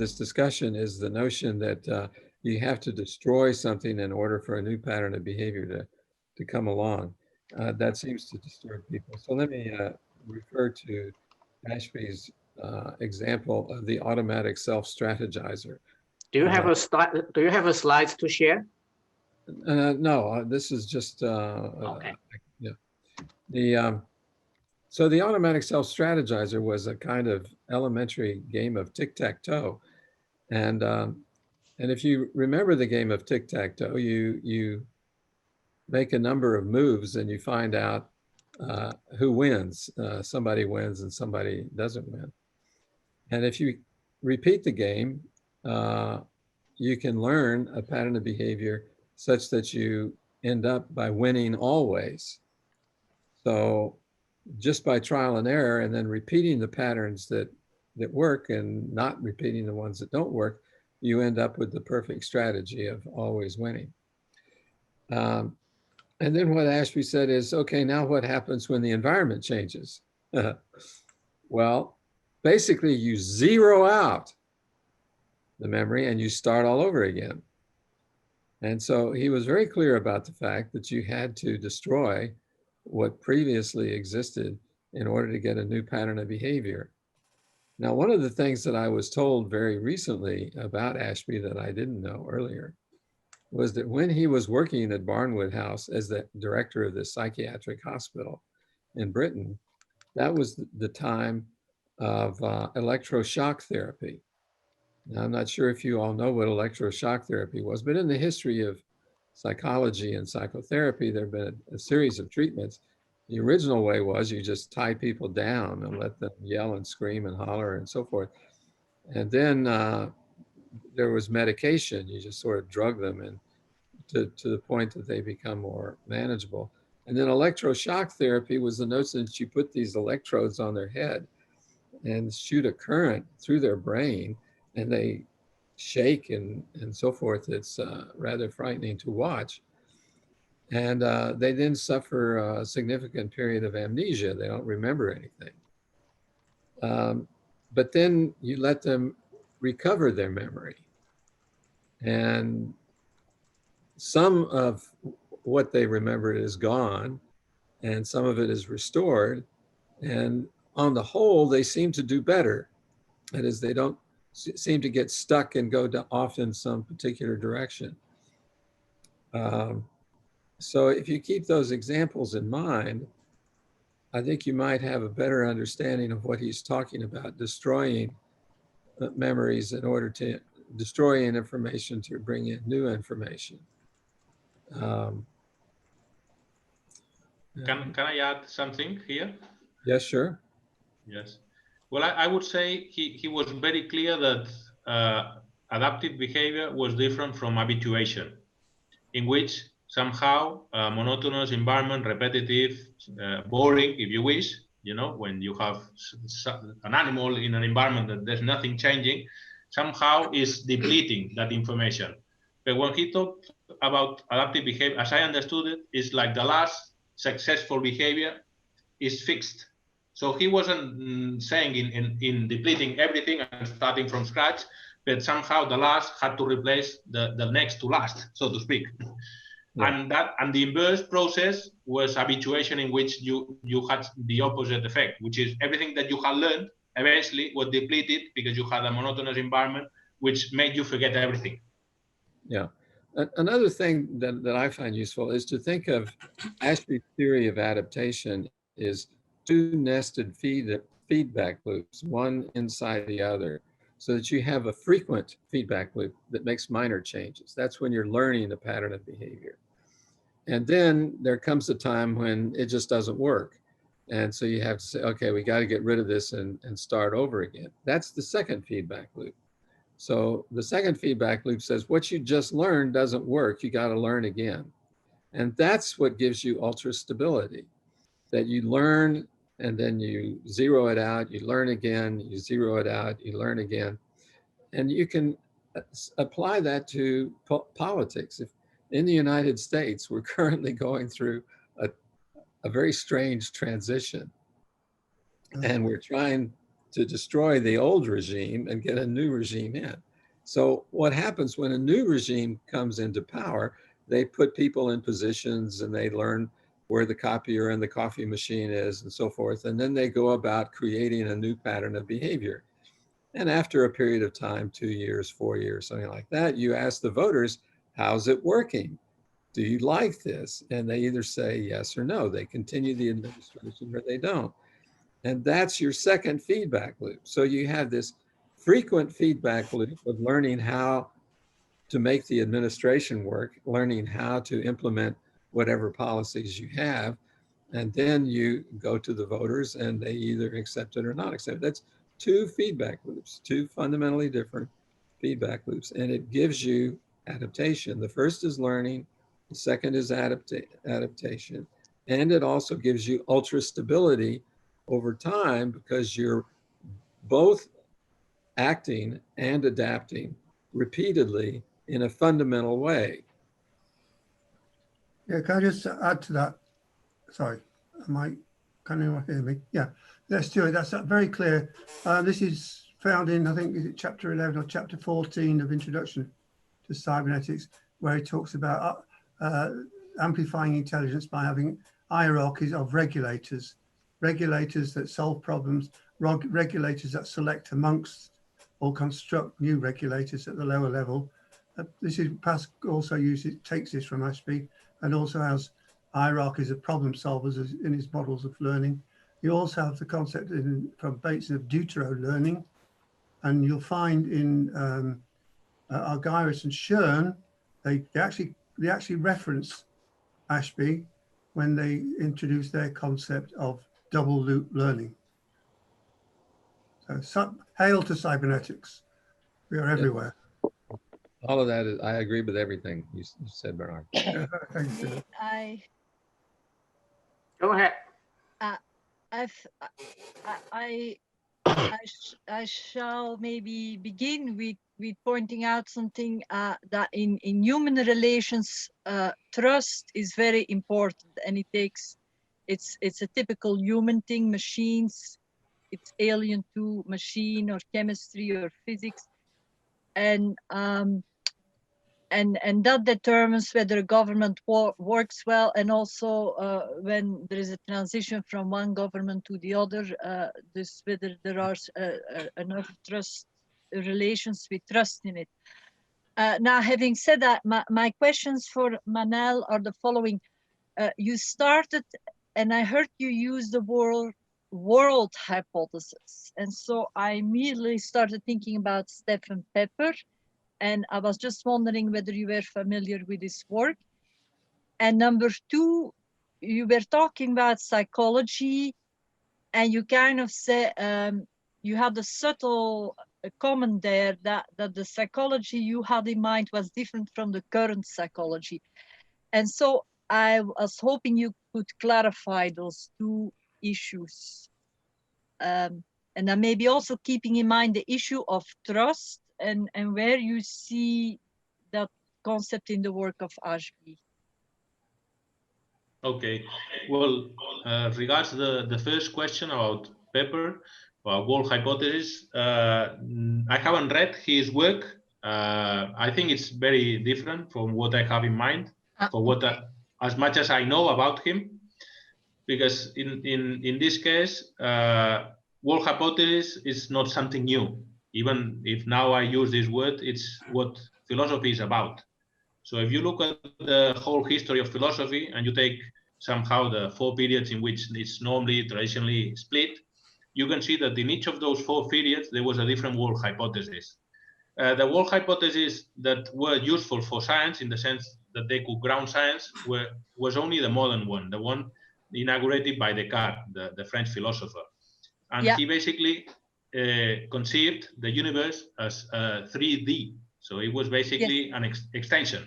this discussion is the notion that you have to destroy something in order for a new pattern of behavior to come along. That seems to disturb people. So let me refer to Ashby's example of the automatic self-strategizer. Do you have a slide? Do you have a slide to share? No, this is just okay. Yeah. So the automatic self-strategizer was a kind of elementary game of tic-tac-toe, and if you remember the game of tic-tac-toe, you make a number of moves and you find out who wins. Somebody wins and somebody doesn't win. And if you repeat the game, you can learn a pattern of behavior such that you end up by winning always. So just by trial and error and then repeating the patterns that work and not repeating the ones that don't work, you end up with the perfect strategy of always winning. And then what Ashby said is, okay, now what happens when the environment changes? Well, basically you zero out the memory and you start all over again. And so he was very clear about the fact that you had to destroy what previously existed in order to get a new pattern of behavior. Now, one of the things that I was told very recently about Ashby that I didn't know earlier was that when he was working at Barnwood House as the director of the psychiatric hospital in Britain, that was the time of electroshock therapy. Now, I'm not sure if you all know what electroshock therapy was, but in the history of psychology and psychotherapy, there have been a series of treatments. The original way was you just tie people down and let them yell and scream and holler and so forth. And then there was medication. You just sort of drug them and to the point that they become more manageable. And then electroshock therapy was the notion that you put these electrodes on their head and shoot a current through their brain, and they shake and so forth. It's rather frightening to watch. And they then suffer a significant period of amnesia. They don't remember anything. But then you let them recover their memory. And some of what they remembered is gone, and some of it is restored. And on the whole, they seem to do better. That is, they don't seem to get stuck and go off in some particular direction. So if you keep those examples in mind, I think you might have a better understanding of what he's talking about, destroying memories in order to destroy information to bring in new information. Can I add something here? Yes, sure. Yes. Well, I would say he was very clear that adaptive behavior was different from habituation, in which somehow monotonous environment, repetitive, boring, if you wish, you know, when you have an animal in an environment that there's nothing changing, somehow is depleting that information. But when he talked about adaptive behavior, as I understood it, is like the last successful behavior is fixed. So he wasn't saying in depleting everything and starting from scratch, but somehow the last had to replace the next to last, so to speak. Yeah. And the inverse process was habituation, in which you had the opposite effect, which is everything that you had learned eventually was depleted because you had a monotonous environment, which made you forget everything. Yeah. Another thing that I find useful is to think of Ashby's theory of adaptation is two nested feedback loops, one inside the other, so that you have a frequent feedback loop that makes minor changes. That's when you're learning a pattern of behavior. And then there comes a time when it just doesn't work. And so you have to say, okay, we got to get rid of this and start over again. That's the second feedback loop. So the second feedback loop says, what you just learned doesn't work. You got to learn again. And that's what gives you ultrastability, that you learn and then you zero it out, you learn again, you zero it out, you learn again. And you can apply that to politics. If in the United States, we're currently going through a very strange transition. And we're trying to destroy the old regime and get a new regime in. So what happens when a new regime comes into power, they put people in positions and they learn where the copier and the coffee machine is and so forth. And then they go about creating a new pattern of behavior. And after a period of time, 2 years, 4 years, something like that, you ask the voters, how's it working? Do you like this? And they either say yes or no. They continue the administration or they don't. And that's your second feedback loop. So you have this frequent feedback loop of learning how to make the administration work, learning how to implement whatever policies you have, and then you go to the voters and they either accept it or not accept it. That's two feedback loops, two fundamentally different feedback loops, and it gives you adaptation. The first is learning, the second is adaptation, and it also gives you ultrastability over time because you're both acting and adapting repeatedly in a fundamental way. Yeah, can I just add to that? Sorry, can anyone hear me? Yeah, let's do it. That's very clear. This is found in, I think, is it chapter 11 or chapter 14 of Introduction to Cybernetics, where he talks about amplifying intelligence by having hierarchies of regulators that solve problems, regulators that select amongst or construct new regulators at the lower level. This is Pascal also takes this from Ashby, and also has hierarchies of problem solvers in his models of learning. You also have the concept from Bateson of deutero-learning, and you'll find in Argyris and Schoen, they actually reference Ashby when they introduce their concept of double loop learning. So hail to cybernetics. We are everywhere. All of that is, I agree with everything you said, Bernard. Go ahead. I shall maybe begin with pointing out something that in human relations, trust is very important, and it's a typical human thing. Machines, it's alien to machine or chemistry or physics, and that determines whether a government works well, and also when there is a transition from one government to the other, this whether there are enough relations with trust in it. Now, having said that, my questions for Manel are the following. You started, and I heard you use the word world hypothesis, and so I immediately started thinking about Stephen Pepper. And I was just wondering whether you were familiar with his work. And number two, you were talking about psychology, and you kind of said you had a subtle comment there that the psychology you had in mind was different from the current psychology. And so I was hoping you could clarify those two issues. And then maybe also keeping in mind the issue of trust, and where you see that concept in the work of Ashby. Okay, well, regards the first question about Pepper, about world hypothesis, I haven't read his work. I think it's very different from what I have in mind, for what as much as I know about him, because in this case, world hypothesis is not something new. Even if now I use this word, it's what philosophy is about. So if you look at the whole history of philosophy and you take somehow the 4 periods in which it's normally traditionally split, you can see that in each of those 4 periods, there was a different world hypothesis. The world hypotheses that were useful for science in the sense that they could ground science was only the modern one, the one inaugurated by Descartes, the French philosopher. And he basically conceived the universe as 3D. So it was basically an extension.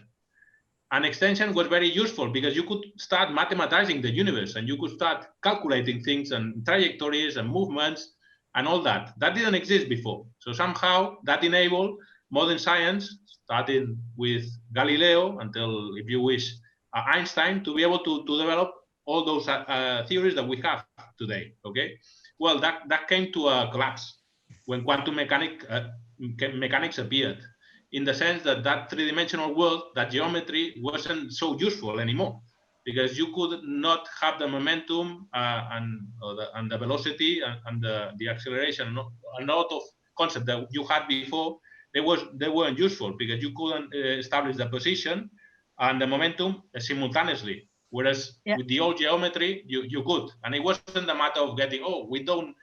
An extension was very useful because you could start mathematizing the universe and you could start calculating things and trajectories and movements and all that. That didn't exist before. So somehow that enabled modern science, starting with Galileo until, if you wish, Einstein, to be able to develop all those theories that we have today. Okay, well, that came to a collapse when quantum mechanics appeared, in the sense that that three-dimensional world, that geometry wasn't so useful anymore, because you could not have the momentum and the velocity and the acceleration. A lot of concepts that you had before, they weren't useful, because you couldn't establish the position and the momentum simultaneously. Whereas with the old geometry, you could, and it wasn't a matter of getting, oh, we don't,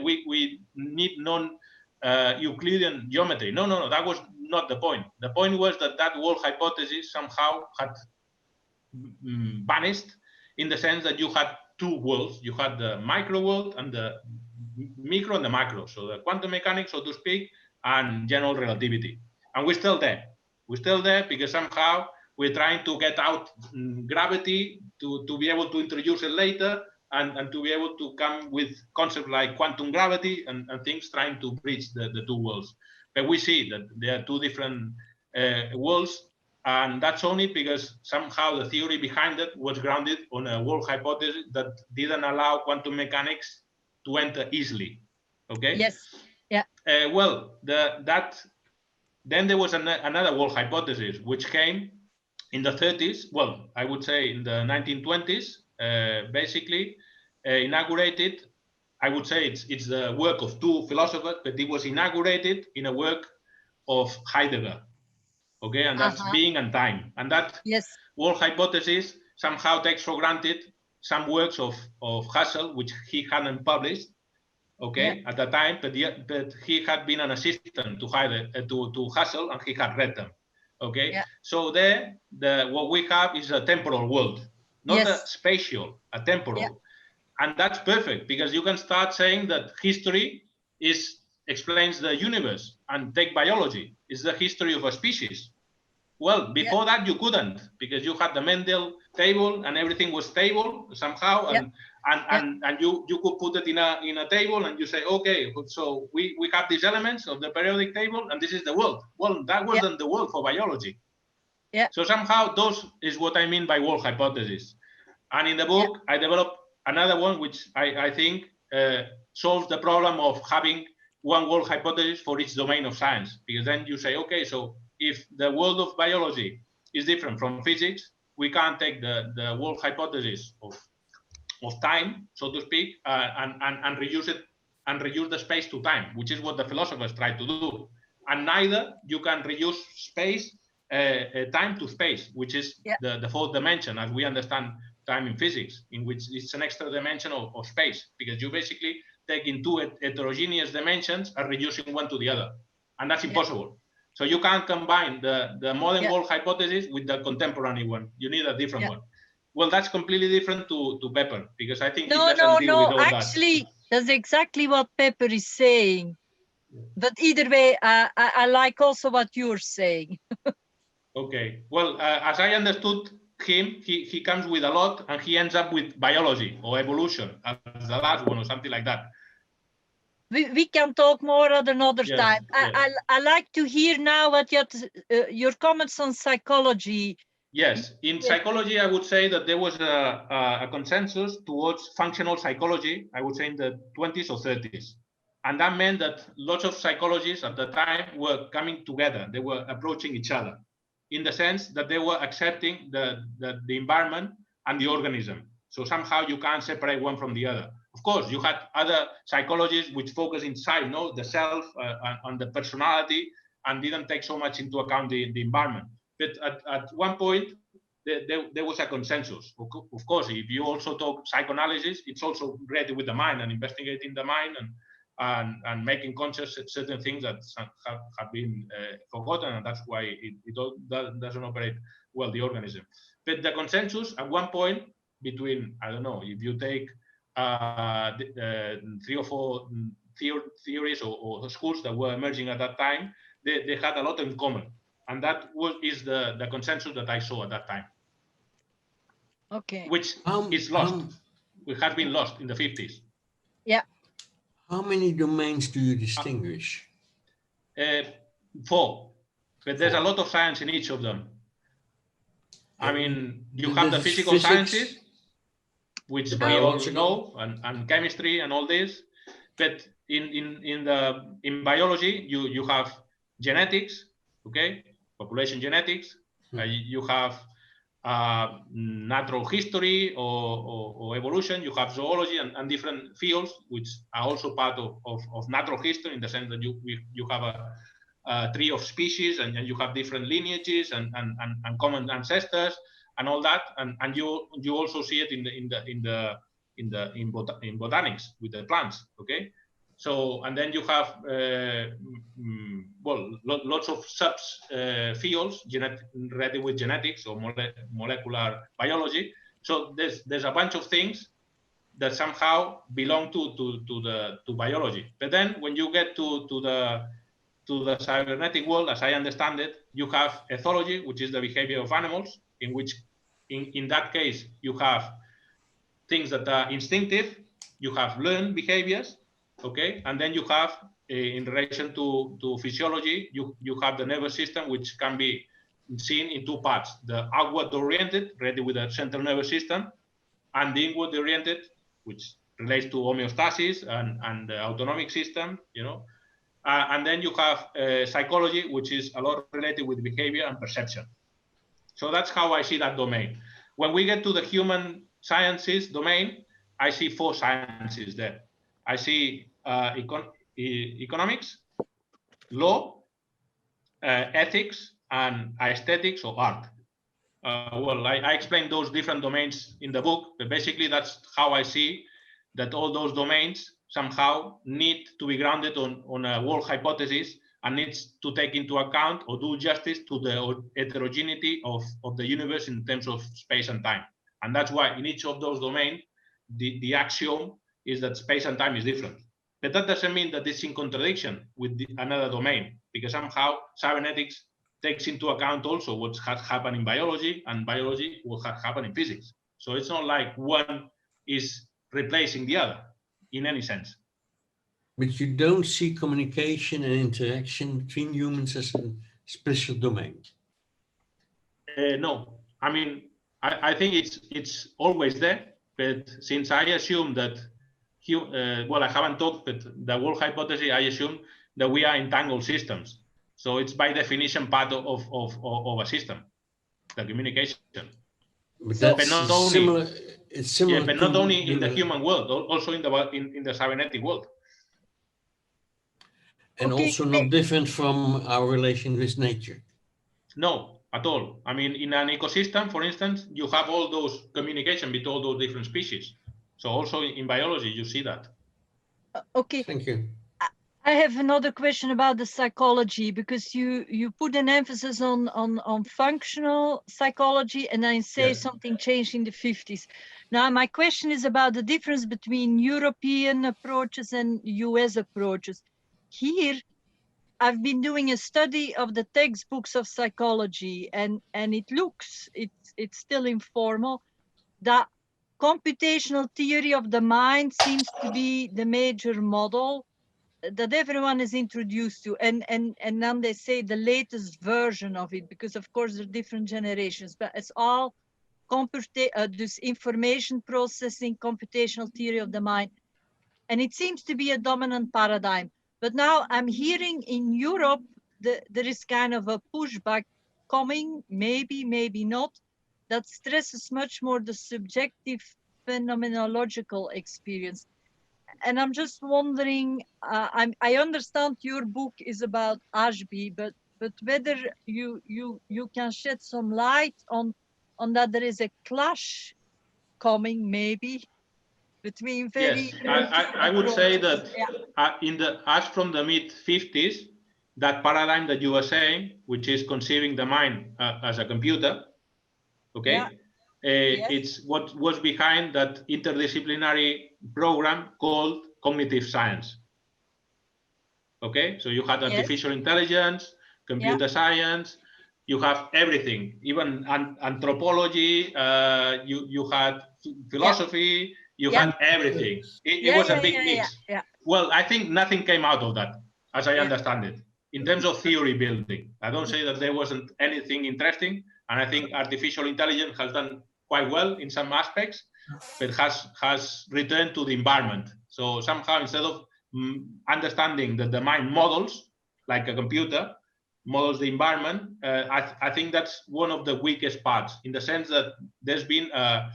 we need non-Euclidean geometry. No, that was not the point. The point was that world hypothesis somehow had vanished, in the sense that you had two worlds. You had the micro world and the micro and the macro. So the quantum mechanics, so to speak, and general relativity. And we're still there. We're still there because somehow we're trying to get out gravity to be able to introduce it later, and to be able to come with concepts like quantum gravity and things, trying to bridge the two worlds. But we see that there are two different worlds, and that's only because somehow the theory behind it was grounded on a world hypothesis that didn't allow quantum mechanics to enter easily. Okay. Yes. Yeah. Well, then there was another world hypothesis which came in the 30s. Well, I would say in the 1920s, basically inaugurated. I would say it's the work of two philosophers, but it was inaugurated in a work of Heidegger. Okay, and that's being and time. And that world hypothesis somehow takes for granted some works of Husserl, which he hadn't published, okay, at the time, but he had been an assistant to Husserl, and he had read them. Okay, so there, what we have is a temporal world, not a spatial, a temporal. And that's perfect, because you can start saying that history explains the universe, and take biology. It's the history of a species. Well, before that you couldn't, because you had the Mendel table and everything was stable somehow, and you could put it in a table, and you say, okay, so we have these elements of the periodic table, and this is the world. Well, that wasn't the world for biology. So somehow those is what I mean by world hypothesis. And in the book, I developed another one, which I think solves the problem of having one world hypothesis for each domain of science, because then you say, okay, so if the world of biology is different from physics, we can't take the world hypothesis of time, so to speak, and reduce it, and reduce the space to time, which is what the philosophers try to do. And neither you can reduce space, time to space, which is the fourth dimension, as we understand time in physics, in which it's an extra dimension of space, because you basically taking two heterogeneous dimensions and reducing one to the other, and that's impossible. So you can't combine the modern world hypothesis with the contemporary one. You need a different one. Well, that's completely different to Pepper, because I think no, actually, that's exactly what Pepper is saying. But either way, I like also what you're saying. Okay. Well, as I understood him, he comes with a lot, and he ends up with biology or evolution as the last one, or something like that. We can talk more at another time. I like to hear now what your comments on psychology. Yes, in psychology, I would say that there was a consensus towards functional psychology, I would say in the 20s or 30s. And that meant that lots of psychologists at the time were coming together. They were approaching each other in the sense that they were accepting the environment and the organism. So somehow you can't separate one from the other. Of course, you had other psychologists which focus inside, the self and the personality, and didn't take so much into account the environment. But at one point, there was a consensus. Of course, if you also talk psychoanalysis, it's also related with the mind and investigating the mind and making conscious certain things that have been forgotten, and that's why it doesn't operate well, the organism. But the consensus at one point between, I don't know, if you take 3 or 4 theories or schools that were emerging at that time, they had a lot in common. And that is the consensus that I saw at that time. Okay. Which is lost. It has been lost in the 50s. Yeah. How many domains do you distinguish? 4. But there's a lot of science in each of them. I mean, you have the physical sciences. which The we all biological. know, and chemistry and all this. But in biology, you have genetics, okay, population genetics. You have natural history or evolution. You have zoology and different fields, which are also part of natural history, in the sense that you have a tree of species, and you have different lineages and common ancestors and all that, and you also see it in botanics with the plants, okay. So, and then you have lots of sub fields related with genetics or molecular biology. So there's a bunch of things that somehow belong to biology. But then when you get to the cybernetic world, as I understand it, you have ethology, which is the behavior of animals, in which in that case you have things that are instinctive, you have learned behaviors, okay, and then you have in relation to physiology, you have the nervous system, which can be seen in two parts: the outward oriented, related with the central nervous system, and the inward oriented, which relates to homeostasis and the autonomic system, you know. And then you have psychology, which is a lot related with behavior and perception. So that's how I see that domain. When we get to the human sciences domain, I see four sciences there. I see economics, law, ethics, and aesthetics or art. Well, I explained those different domains in the book, but basically that's how I see that all those domains somehow need to be grounded on a world hypothesis, and needs to take into account or do justice to the heterogeneity of the universe in terms of space and time. And that's why in each of those domains, the axiom is that space and time is different. But that doesn't mean that it's in contradiction with another domain, because somehow cybernetics takes into account also what has happened in biology, and biology what has happened in physics. So it's not like one is replacing the other in any sense. But you don't see communication and interaction between humans as a special domain. No, I mean, I think it's always there, but since I assume that, well, I haven't talked, but the world hypothesis, I assume that we are entangled systems. So it's by definition part of a system, the communication. But that's not only, similar. It's similar, yeah, but not only in the human world, also in the cybernetic world. And Okay, also not different from our relation with nature. No, at all. I mean, in an ecosystem, for instance, you have all those communication between all those different species. So also in biology, you see that. Okay. Thank you. I have another question about the psychology, because you put an emphasis on functional psychology, and then say something changed in the 50s. Now, my question is about the difference between European approaches and US approaches. Here, I've been doing a study of the textbooks of psychology, and it looks, it's still informal, that computational theory of the mind seems to be the major model that everyone is introduced to, and then they say the latest version of it, because of course there are different generations, but it's all this information processing, computational theory of the mind, and it seems to be a dominant paradigm. But now I'm hearing in Europe there is kind of a pushback coming, maybe not, that stresses much more the subjective phenomenological experience. And I'm just wondering, I understand your book is about Ashby, but whether you can shed some light on that there is a clash coming maybe between very... Yes, I would say that as from the mid-50s, that paradigm that you were saying, which is conceiving the mind as a computer, okay, it's what was behind that interdisciplinary program called cognitive science. Okay, so you had artificial intelligence, computer science, you have everything, even anthropology, you had philosophy, you had everything. It was a big mix. Well, I think nothing came out of that, as I understand it, in terms of theory building. I don't say that there wasn't anything interesting, and I think artificial intelligence has done quite well in some aspects, but has returned to the environment. So somehow, instead of understanding that the mind models, like a computer, models the environment, I think that's one of the weakest parts, in the sense that there's been a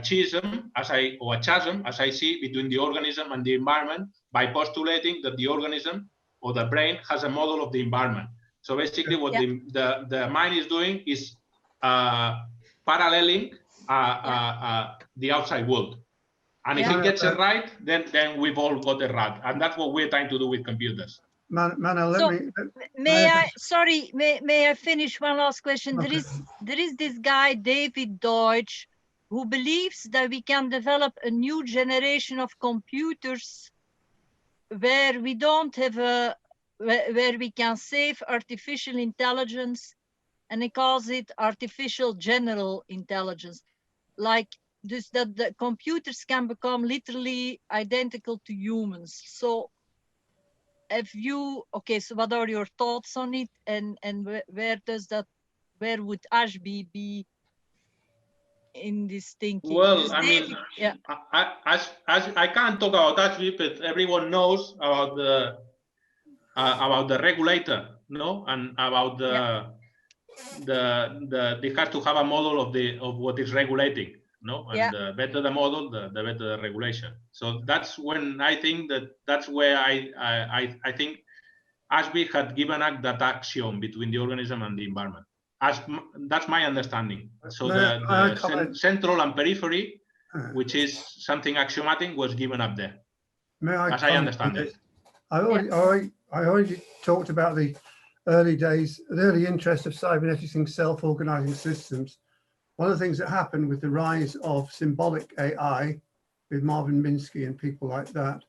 chasm, as I see, between the organism and the environment, by postulating that the organism or the brain has a model of the environment. So basically what the mind is doing is paralleling the outside world. And if it gets it right, then we've all got it right. And that's what we're trying to do with computers. May I finish one last question? Okay. There is this guy, David Deutsch, who believes that we can develop a new generation of computers where we don't have where we can save artificial intelligence, and he calls it artificial general intelligence. Like this, that the computers can become literally identical to humans. So so what are your thoughts on it, and where would Ashby be in this thinking? Well, I mean, I can't talk about Ashby, but everyone knows about the regulator, no, and about they have to have a model of what is regulating, no, and the better the model, the better the regulation. So that's when I think that's where I think Ashby had given us that axiom between the organism and the environment. That's my understanding. So the central and periphery, which is something axiomatic, was given up there. As I understand it. I already talked about the early days, the early interest of cybernetics in self-organizing systems. One of the things that happened with the rise of symbolic AI, with Marvin Minsky and people like that,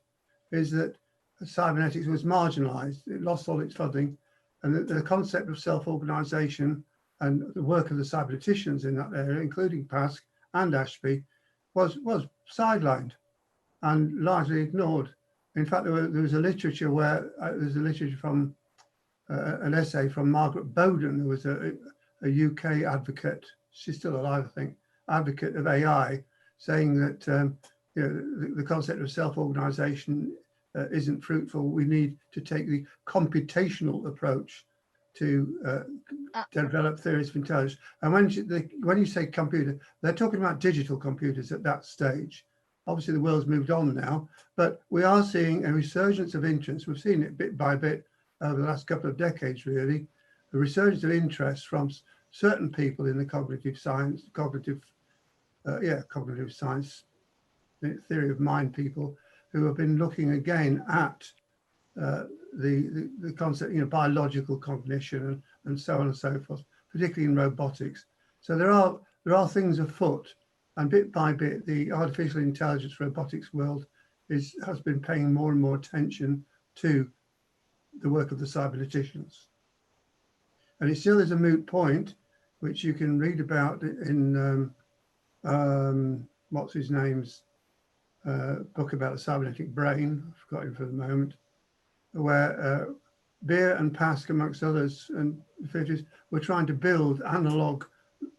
is that cybernetics was marginalized. It lost all its funding, and the concept of self-organization and the work of the cyberneticians in that area, including Pask and Ashby, was sidelined and largely ignored. In fact, there was a literature where there's a literature from an essay from Margaret Bowden, who was a UK advocate. She's still alive, I think, advocate of AI, saying that the concept of self-organization isn't fruitful. We need to take the computational approach to develop theories of intelligence. And when you say computer, they're talking about digital computers at that stage. Obviously, the world's moved on now, but we are seeing a resurgence of interest. We've seen it bit by bit over the last couple of decades, really. A resurgence of interest from certain people in the cognitive science, cognitive science, theory of mind people, who have been looking again at the concept, biological cognition and so on and so forth, particularly in robotics. So there are things afoot, and bit by bit, the artificial intelligence robotics world has been paying more and more attention to the work of the cyberneticians. And it still is a moot point, which you can read about in what's his name's book about the cybernetic brain. I've forgotten him for the moment, where Beer and Pask, amongst others, and the were trying to build analog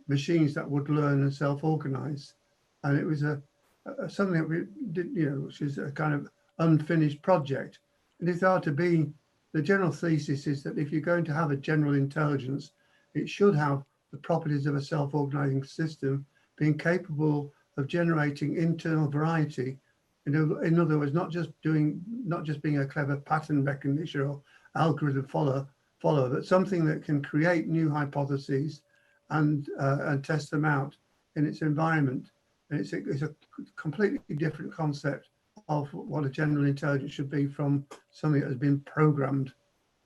machines that would learn and self-organize, and it was something that we did, which is a kind of unfinished project. And if there are to be, the general thesis is that if you're going to have a general intelligence, it should have the properties of a self-organizing system, being capable of generating internal variety. In other words, not just being a clever pattern recognition or algorithm follower, but something that can create new hypotheses and test them out in its environment. And it's a completely different concept of what a general intelligence should be from something that has been programmed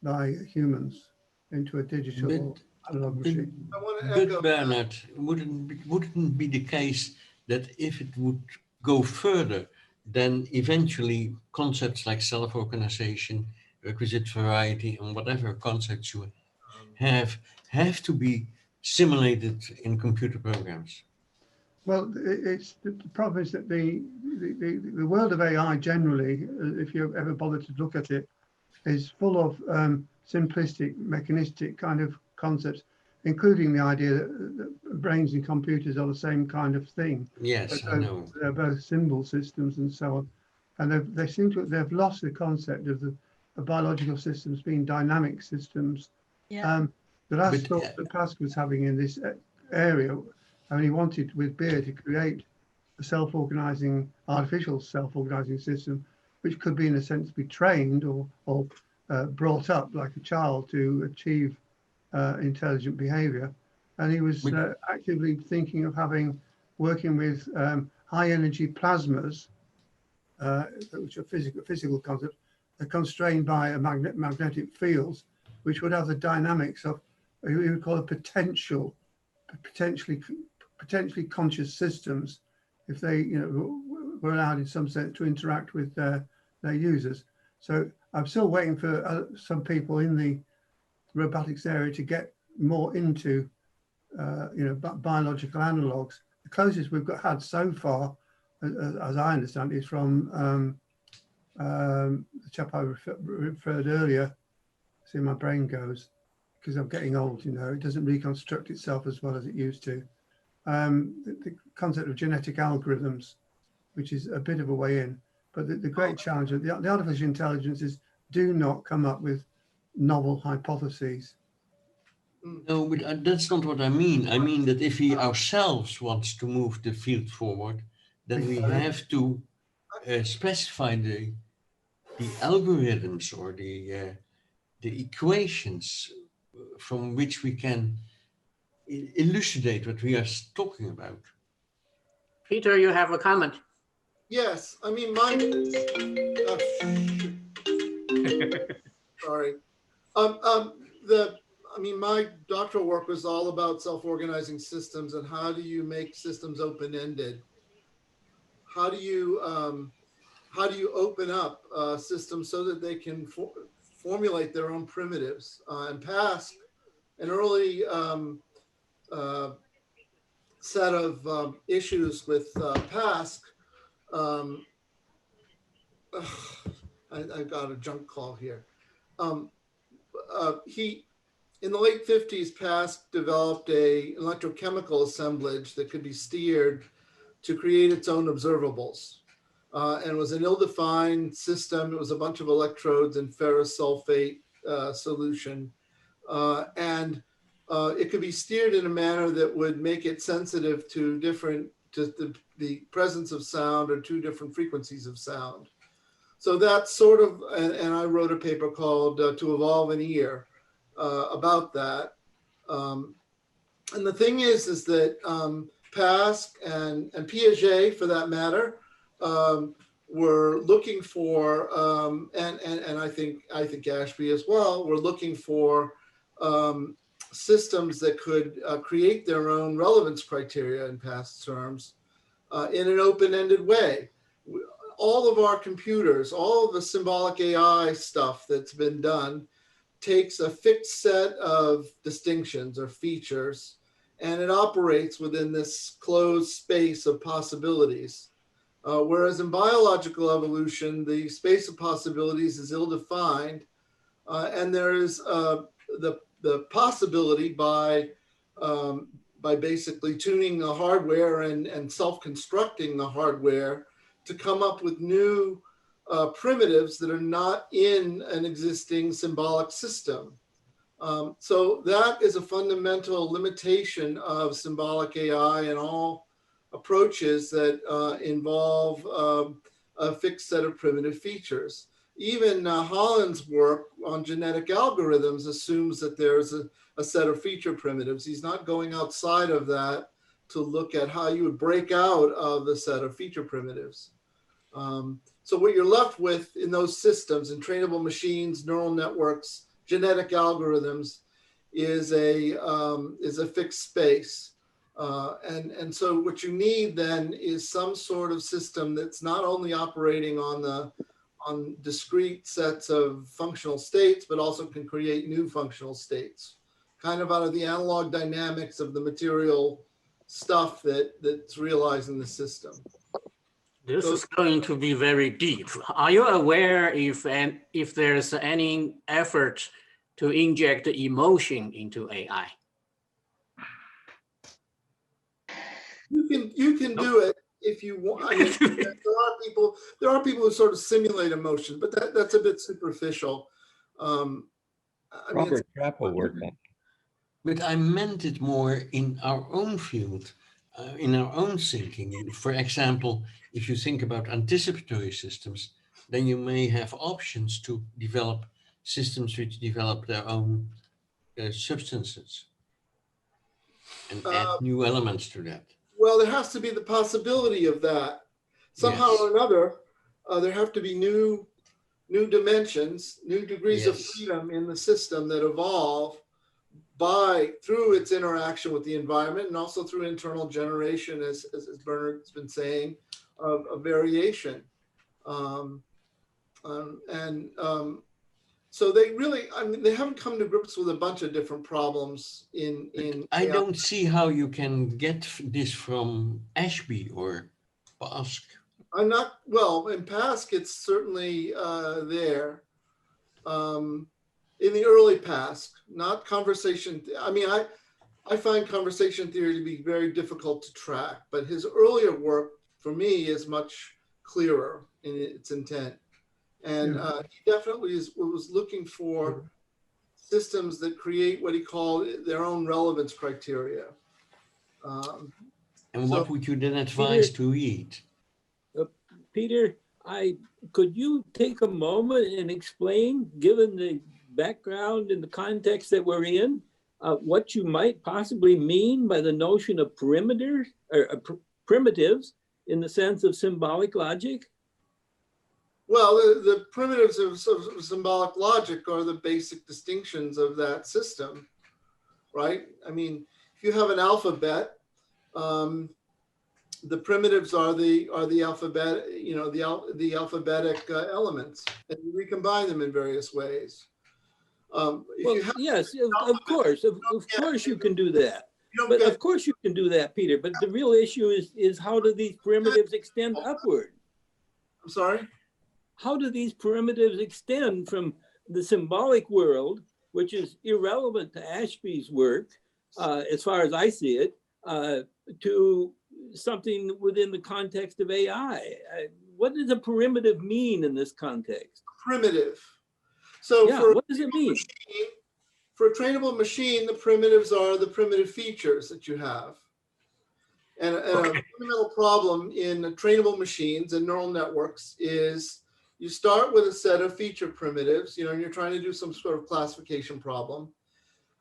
by humans into a digital analog machine. But Bernard, wouldn't be the case that if it would go further, then eventually concepts like self-organization, requisite variety, and whatever concepts you have to be simulated in computer programs? Well, the problem is that the world of AI generally, if you ever bother to look at it, is full of simplistic, mechanistic kind of concepts. including the idea that brains and computers are the same kind of thing. Yes, I know. They're both symbol systems and so on. And they seem to have lost the concept of the biological systems being dynamic systems. Yeah. The last thought that Pascal was having in this area, and he wanted with Beer to create a self-organizing, artificial self-organizing system, which could be in a sense be trained or brought up like a child to achieve intelligent behavior. And he was actively thinking of working with high energy plasmas, which are physical concepts, are constrained by a magnetic fields, which would have the dynamics of, we would call it potentially conscious systems, if they, were allowed in some sense to interact with their users. So I'm still waiting for some people in the robotics area to get more into, biological analogues. The closest we've had so far, as I understand, is from the chap I referred earlier. See, my brain goes, because I'm getting old, it doesn't reconstruct itself as well as it used to. The concept of genetic algorithms, which is a bit of a way in, but the great challenge of the artificial intelligences do not come up with novel hypotheses. No, but that's not what I mean. I mean that if we ourselves wants to move the field forward, then we have to specify the algorithms or the equations from which we can elucidate what we are talking about. Peter, you have a comment? Yes, I mean, sorry. My doctoral work was all about self-organizing systems and how do you make systems open-ended? How do you open up systems so that they can formulate their own primitives? And Pask, an early set of issues with Pask. I got a junk call here. In the late 50s, Pask developed an electrochemical assemblage that could be steered to create its own observables. And it was an ill-defined system. It was a bunch of electrodes in ferrous sulfate solution. And it could be steered in a manner that would make it sensitive to the presence of sound or two different frequencies of sound. So that's sort of, and I wrote a paper called To Evolve an Ear about that. And the thing is that Pask and Piaget, for that matter, were looking for, and I think Ashby as well, were looking for systems that could create their own relevance criteria in Pask terms in an open-ended way. All of our computers, all of the symbolic AI stuff that's been done takes a fixed set of distinctions or features, and it operates within this closed space of possibilities. Whereas in biological evolution, the space of possibilities is ill-defined, and there is the possibility by basically tuning the hardware and self-constructing the hardware to come up with new primitives that are not in an existing symbolic system. So that is a fundamental limitation of symbolic AI and all approaches that involve a fixed set of primitive features. Even Holland's work on genetic algorithms assumes that there's a set of feature primitives. He's not going outside of that to look at how you would break out of the set of feature primitives. So what you're left with in those systems, in trainable machines, neural networks, genetic algorithms, is a fixed space. And so what you need then is some sort of system that's not only operating on discrete sets of functional states, but also can create new functional states, kind of out of the analog dynamics of the material stuff that's realized in the system. This is going to be very deep. Are you aware if there's any effort to inject emotion into AI? You can do it if you want. I mean, there are people who sort of simulate emotion, but that's a bit superficial. I mean, Robert Trapp will work on. But I meant it more in our own field, in our own thinking. For example, if you think about anticipatory systems, then you may have options to develop systems which develop their own substances and add new elements to that. Well, there has to be the possibility of that. Somehow Yes. or another, there have to be new dimensions, new degrees of Yes. freedom in the system that evolve through its interaction with the environment and also through internal generation, as Bernard's been saying, of variation. So they really, I mean, they haven't come to grips with a bunch of different problems in I AI. don't see how you can get this from Ashby or Pask. I'm not, well, in Pask, it's certainly there. In the early Pask, not conversation. I mean, I find conversation theory to be very difficult to track, but his earlier work for me is much clearer in its intent. And he definitely was looking for systems that create what he called their own relevance criteria. And what would you then advise to read? Peter, could you take a moment and explain, given the background and the context that we're in, what you might possibly mean by the notion of perimeters or primitives in the sense of symbolic logic? Well, the primitives of symbolic logic are the basic distinctions of that system, right? I mean, if you have an alphabet, the primitives are the alphabet, you know, the alphabetic elements, and you recombine them in various ways. Yes, of course you can do that. But of course you can do that, Peter. But the real issue is how do these primitives extend upward? I'm sorry? How do these primitives extend from the symbolic world, which is irrelevant to Ashby's work, as far as I see it, to something within the context of AI? What does a primitive mean in this context? Primitive. So yeah, what does it mean? For a trainable machine, the primitives are the primitive features that you have. And a fundamental problem in trainable machines and neural networks is you start with a set of feature primitives, you know, and you're trying to do some sort of classification problem.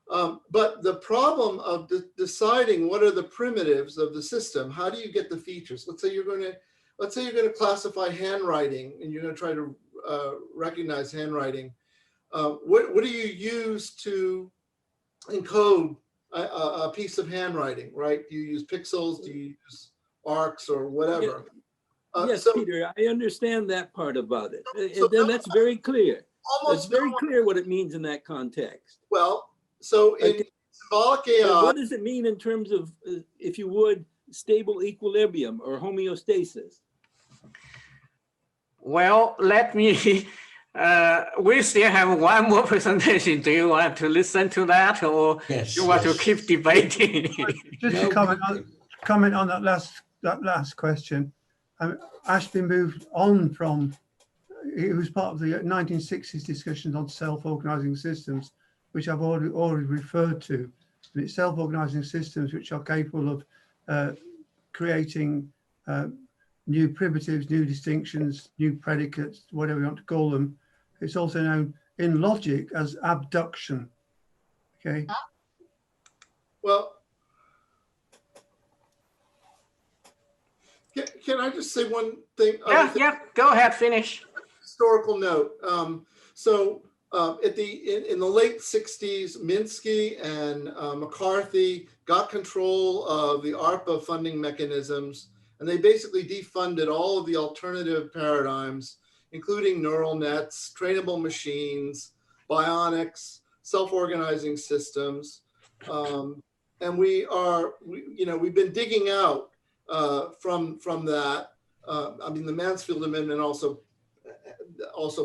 But the problem of deciding what are the primitives of the system, how do you get the features? Let's say you're going to classify handwriting and you're going to try to recognize handwriting. What do you use to encode a piece of handwriting, right? Do you use pixels? Do you use arcs or whatever? Yes, Peter, I understand that part about it. And then that's very clear. It's very clear what it means in that context. Well, so in symbolic AI, what does it mean in terms of, if you would, stable equilibrium or homeostasis? Well, let me, we still have one more presentation. Do you want to listen to that, or you want to keep debating? Just to comment on that last question. Ashby moved on from, it was part of the 1960s discussions on self-organizing systems, which I've already referred to. And it's self-organizing systems which are capable of creating new primitives, new distinctions, new predicates, whatever you want to call them. It's also known in logic as abduction. Okay. Well, can I just say one thing? Yeah, go ahead, finish. Historical note. In the late 60s, Minsky and McCarthy got control of the ARPA funding mechanisms, and they basically defunded all of the alternative paradigms, including neural nets, trainable machines, bionics, self-organizing systems. And we've been digging out from that. I mean, the Mansfield Amendment also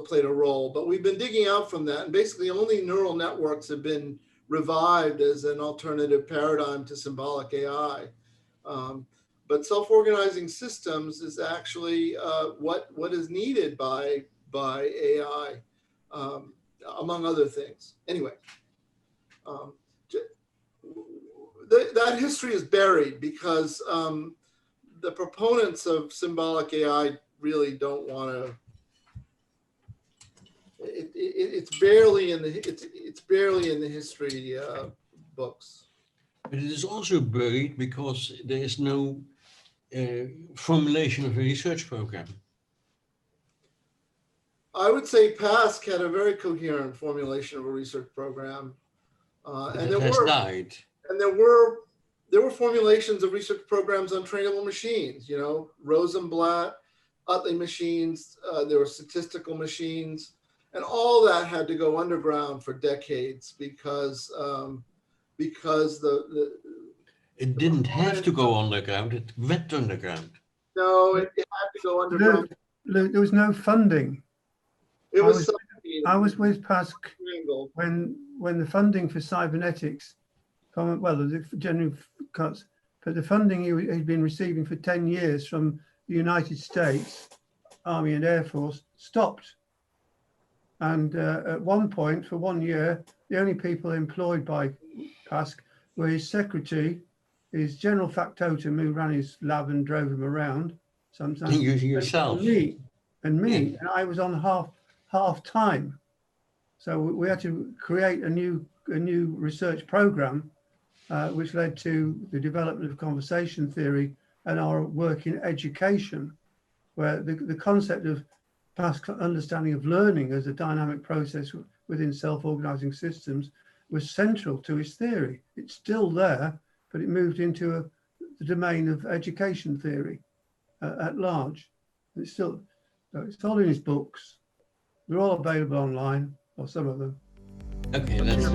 played a role, but we've been digging out from that, and basically only neural networks have been revived as an alternative paradigm to symbolic AI. But self-organizing systems is actually what is needed by AI, among other things. Anyway, that history is buried because the proponents of symbolic AI really don't want to. It's barely in the history books. But it is also buried because there is no formulation of a research program. I would say PASC had a very coherent formulation of a research program, and it has died. And there were formulations of research programs on trainable machines. You know, Rosenblatt, Utley machines. There were statistical machines, and all that had to go underground for decades because it didn't have to go underground. It went underground. No, it had to go underground. Luke, there was no funding. It was. I was with PASC when the funding for cybernetics, well, the general cuts, but the funding he'd been receiving for 10 years from the United States Army and Air Force stopped. And at one point, for 1 year, the only people employed by PASC were his secretary, his general factotum who ran his lab and drove him around sometimes. You yourself. And me, and I was on half time. So we had to create a new research program, which led to the development of conversation theory and our work in education, where the concept of past understanding of learning as a dynamic process within self-organizing systems was central to his theory. It's still there, but it moved into the domain of education theory at large. It's all in his books. They're all available online, or some of them. Okay, that's